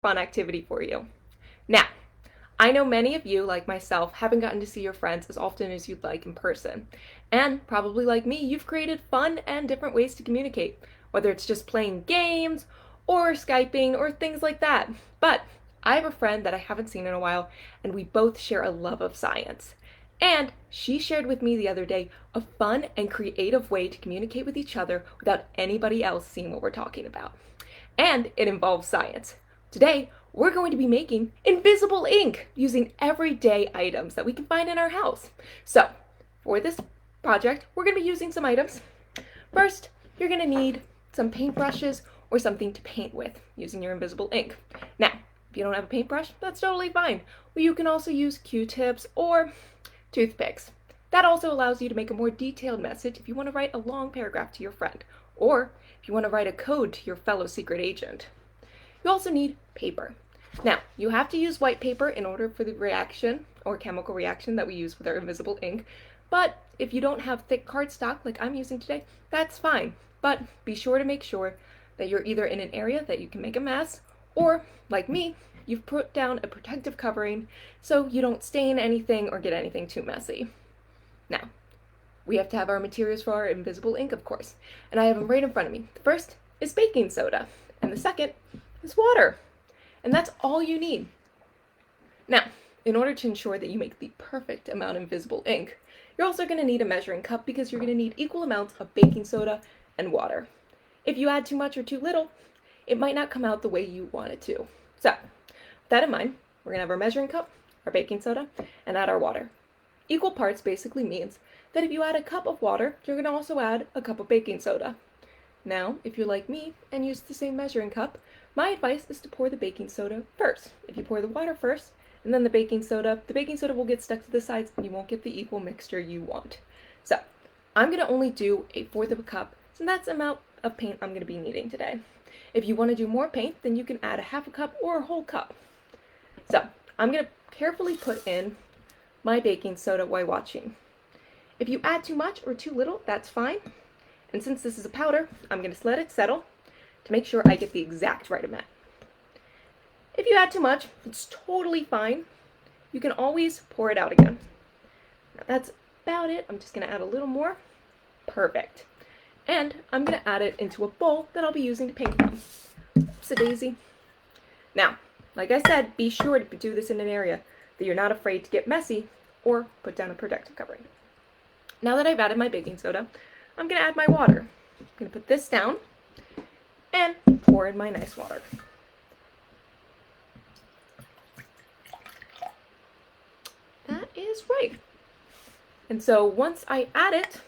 fun activity for you. Now, I know many of you, like myself, haven't gotten to see your friends as often as you'd like in person. And probably like me, you've created fun and different ways to communicate, whether it's just playing games or Skyping or things like that. But I have a friend that I haven't seen in a while, and we both share a love of science. And she shared with me the other day a fun and creative way to communicate with each other without anybody else seeing what we're talking about. And it involves science. Today, we're going to be making invisible ink using everyday items that we can find in our house. So, for this project, we're going to be using some items. First, you're going to need some paintbrushes or something to paint with using your invisible ink. Now, if you don't have a paintbrush, that's totally fine. Well, you can also use Q-tips or toothpicks. That also allows you to make a more detailed message if you want to write a long paragraph to your friend, or if you want to write a code to your fellow secret agent. You also need paper. Now, you have to use white paper in order for the reaction or chemical reaction that we use with our invisible ink, but if you don't have thick cardstock like I'm using today, that's fine. But be sure to make sure that you're either in an area that you can make a mess, or, like me, you've put down a protective covering so you don't stain anything or get anything too messy. Now, we have to have our materials for our invisible ink, of course, and I have them right in front of me. The first is baking soda, and the second is water, and that's all you need. Now, in order to ensure that you make the perfect amount of invisible ink, you're also going to need a measuring cup because you're going to need equal amounts of baking soda and water. If you add too much or too little, it might not come out the way you want it to. So, with that in mind, we're going to have our measuring cup, our baking soda, and add our water. Equal parts basically means that if you add a cup of water, you're going to also add a cup of baking soda. Now, if you're like me and use the same measuring cup, my advice is to pour the baking soda first. If you pour the water first and then the baking soda will get stuck to the sides and you won't get the equal mixture you want. So, I'm going to only do 1/4 of a cup, so that's the amount of paint I'm going to be needing today. If you want to do more paint, then you can add a 1/2 cup or a whole cup. So, I'm going to carefully put in my baking soda while watching. If you add too much or too little, that's fine. And since this is a powder, I'm going to let it settle to make sure I get the exact right amount. If you add too much, it's totally fine. You can always pour it out again. Now that's about it. I'm just going to add a little more. Perfect. And I'm going to add it into a bowl that I'll be using to paint from. Oopsie-daisy. Now, like I said, be sure to do this in an area that you're not afraid to get messy or put down a protective covering. Now that I've added my baking soda, I'm going to add my water. I'm going to put this down and pour in my nice water. That is right. And so once I add it,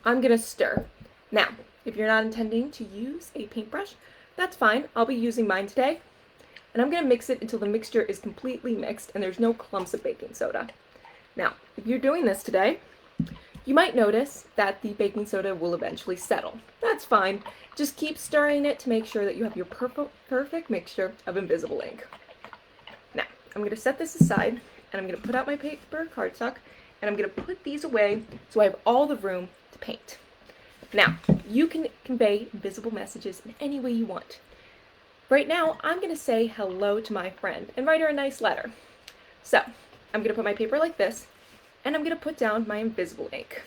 I'm going to stir. Now, if you're not intending to use a paintbrush, that's fine. I'll be using mine today. And I'm going to mix it until the mixture is completely mixed and there's no clumps of baking soda. Now, if you're doing this today, you might notice that the baking soda will eventually settle. That's fine. Just keep stirring it to make sure that you have your perfect mixture of invisible ink. Now, I'm going to set this aside, and I'm going to put out my paper cardstock, and I'm going to put these away so I have all the room to paint. Now, you can convey invisible messages in any way you want. Right now, I'm going to say hello to my friend and write her a nice letter. So, I'm going to put my paper like this, and I'm going to put down my invisible ink.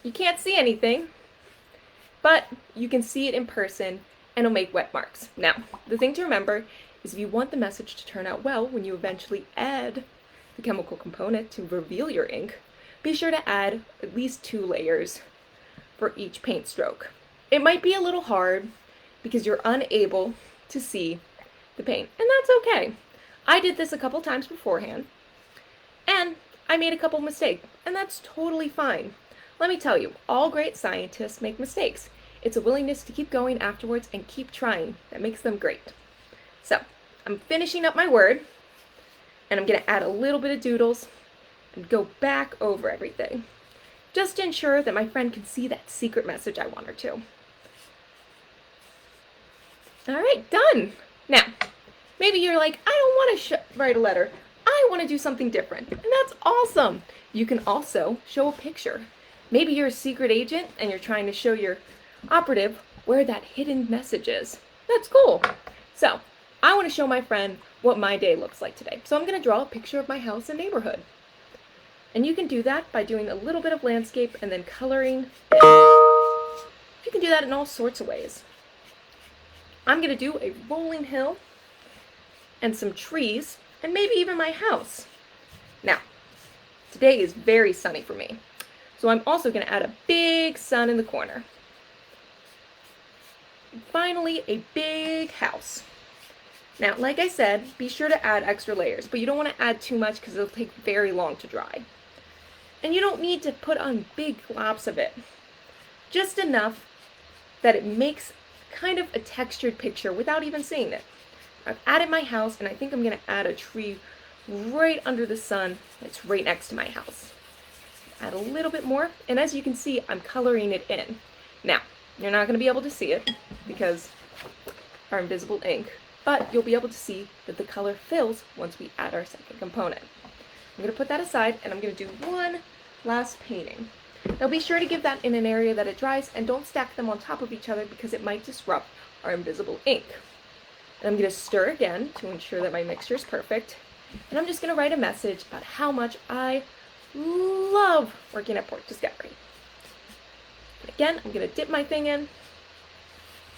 You can't see anything, but you can see it in person, and it'll make wet marks. Now, the thing to remember is if you want the message to turn out well when you eventually add the chemical component to reveal your ink, be sure to add at least 2 layers for each paint stroke. It might be a little hard because you're unable to see the paint, and that's okay. I did this a couple times beforehand, and I made a couple mistakes, and that's totally fine. Let me tell you, all great scientists make mistakes. It's a willingness to keep going afterwards and keep trying that makes them great. So, I'm finishing up my word, and I'm going to add a little bit of doodles and go back over everything, just to ensure that my friend can see that secret message I want her to. Alright, done! Now, maybe you're like, I don't want to write a letter. I want to do something different. And that's awesome! You can also show a picture. Maybe you're a secret agent and you're trying to show your operative where that hidden message is. That's cool. So, I want to show my friend what my day looks like today. So I'm going to draw a picture of my house and neighborhood. And you can do that by doing a little bit of landscape and then coloring in. You can do that in all sorts of ways. I'm going to do a rolling hill and some trees and maybe even my house. Now, today is very sunny for me. So I'm also going to add a big sun in the corner. And finally, a big house. Now, like I said, be sure to add extra layers, but you don't want to add too much because it'll take very long to dry. And you don't need to put on big globs of it. Just enough that it makes kind of a textured picture without even seeing it. I've added my house, and I think I'm going to add a tree right under the sun that's right next to my house. Add a little bit more, and as you can see, I'm coloring it in. Now, you're not going to be able to see it because our invisible ink, but you'll be able to see that the color fills once we add our second component. I'm going to put that aside, and I'm going to do one last painting. Now be sure to give that in an area that it dries, and don't stack them on top of each other because it might disrupt our invisible ink. And I'm going to stir again to ensure that my mixture is perfect. And I'm just going to write a message about how much I love working at Port Discovery. And again, I'm going to dip my thing in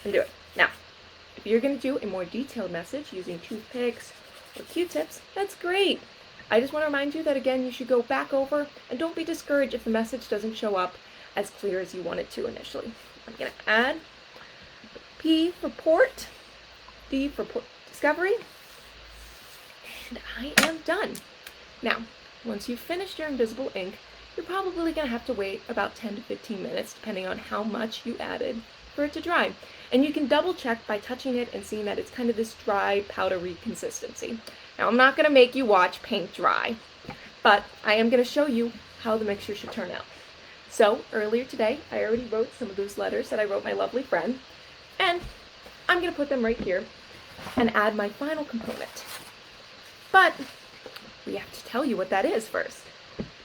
and do it. Now, if you're going to do a more detailed message using toothpicks or Q-tips, that's great. I just want to remind you that, again, you should go back over and don't be discouraged if the message doesn't show up as clear as you want it to initially. I'm going to add P for Port, D for Port Discovery, and I am done. Now, once you've finished your invisible ink, you're probably going to have to wait about 10 to 15 minutes, depending on how much you added, for it to dry. And you can double check by touching it and seeing that it's kind of this dry, powdery consistency. Now, I'm not going to make you watch paint dry, but I am going to show you how the mixture should turn out. So, earlier today, I already wrote some of those letters that I wrote my lovely friend, and I'm going to put them right here and add my final component. But we have to tell you what that is first.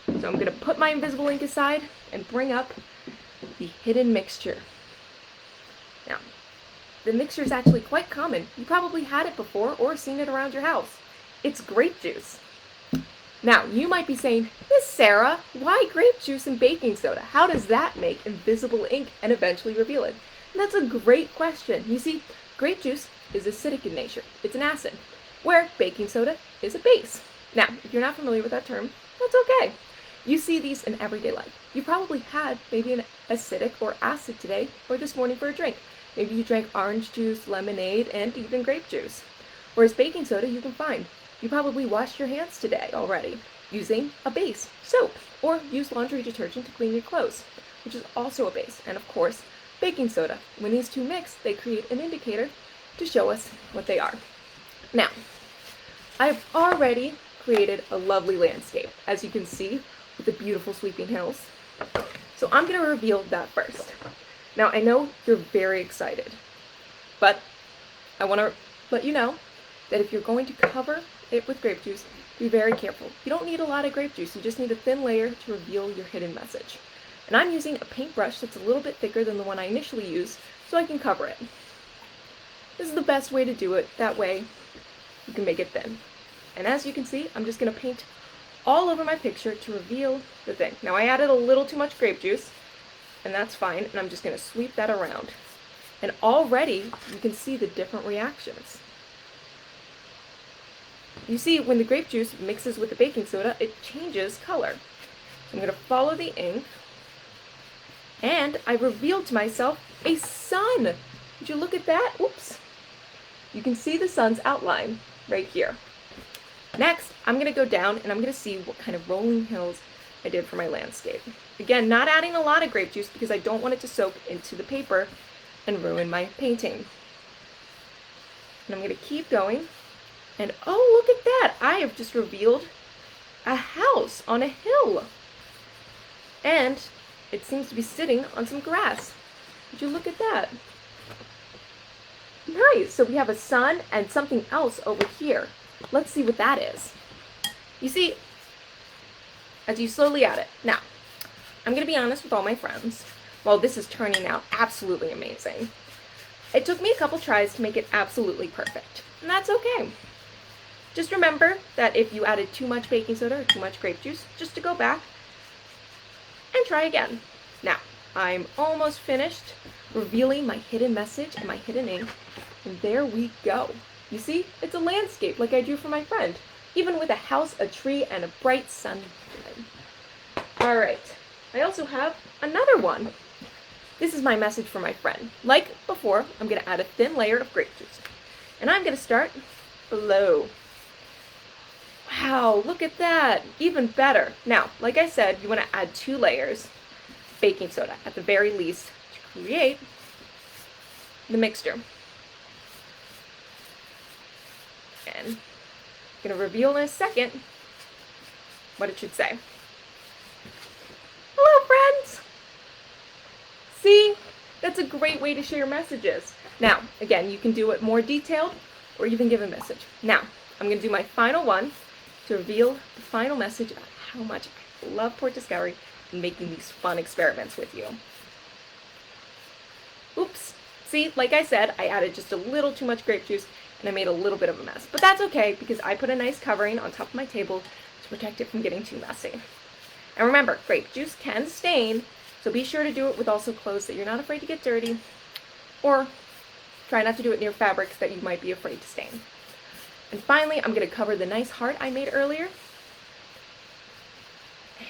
So I'm going to put my invisible ink aside and bring up the hidden mixture. Now, the mixture is actually quite common. You probably had it before or seen it around your house. It's grape juice. Now, you might be saying, Miss Sarah, why grape juice and baking soda? How does that make invisible ink and eventually reveal it? And that's a great question. You see, grape juice is acidic in nature. It's an acid, where baking soda is a base. Now, if you're not familiar with that term, that's okay. You see these in everyday life. You probably had maybe an acidic or acid today or this morning for a drink. Maybe you drank orange juice, lemonade, and even grape juice. Whereas baking soda you can find. You probably washed your hands today already using a base, soap, or use laundry detergent to clean your clothes, which is also a base. And of course, baking soda. When these two mix, they create an indicator to show us what they are. Now, I've already created a lovely landscape, as you can see, with the beautiful sweeping hills. So I'm going to reveal that first. Now, I know you're very excited, but I want to let you know that if you're going to cover it with grape juice, be very careful. You don't need a lot of grape juice, you just need a thin layer to reveal your hidden message. And I'm using a paintbrush that's a little bit thicker than the one I initially used, so I can cover it. This is the best way to do it, that way you can make it thin. And as you can see, I'm just going to paint all over my picture to reveal the thing. Now, I added a little too much grape juice, and that's fine, and I'm just going to sweep that around. And already, you can see the different reactions. You see, when the grape juice mixes with the baking soda, it changes color. I'm going to follow the ink, and I revealed to myself a sun. Would you look at that? Oops. You can see the sun's outline right here. Next, I'm going to go down and I'm going to see what kind of rolling hills I did for my landscape. Again, not adding a lot of grape juice because I don't want it to soak into the paper and ruin my painting. And I'm going to keep going. And oh, look at that! I have just revealed a house on a hill. And it seems to be sitting on some grass. Would you look at that? Nice! So we have a sun and something else over here. Let's see what that is. You see, as you slowly add it. Now, I'm going to be honest with all my friends. While this is turning out absolutely amazing, It took me a couple tries to make it absolutely perfect, and that's okay. Just remember that if you added too much baking soda or too much grape juice, just to go back and try again. Now, I'm almost finished revealing my hidden message and my hidden ink, and there we go. You see, it's a landscape like I drew for my friend, even with a house, a tree, and a bright sun. Alright, I also have another one. This is my message for my friend. Like before, I'm going to add a thin layer of grape juice. And I'm going to start below. Wow, look at that. Even better. Now, like I said, you want to add 2 layers baking soda at the very least to create the mixture. And I'm going to reveal in a second what it should say. Hello, friends! See? That's a great way to share messages. Now, again, you can do it more detailed or even give a message. Now, I'm going to do my final one to reveal the final message about how much I love Port Discovery and making these fun experiments with you. Oops. See, like I said, I added just a little too much grape juice and I made a little bit of a mess. But that's okay because I put a nice covering on top of my table to protect it from getting too messy. And remember, grape juice can stain, so be sure to do it with also clothes that you're not afraid to get dirty, or try not to do it near fabrics that you might be afraid to stain. And finally, I'm going to cover the nice heart I made earlier.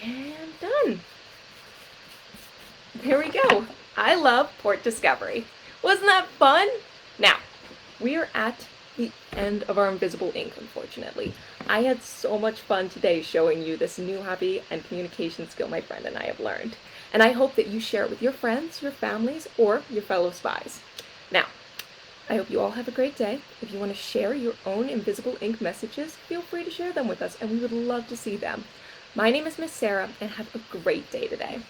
And done. There we go. I love Port Discovery. Wasn't that fun? Now, we are at the end of our invisible ink, unfortunately. I had so much fun today showing you this new hobby and communication skill my friend and I have learned. And I hope that you share it with your friends, your families, or your fellow spies. Now, I hope you all have a great day. If you want to share your own invisible ink messages, feel free to share them with us, and we would love to see them. My name is Miss Sarah, and have a great day today.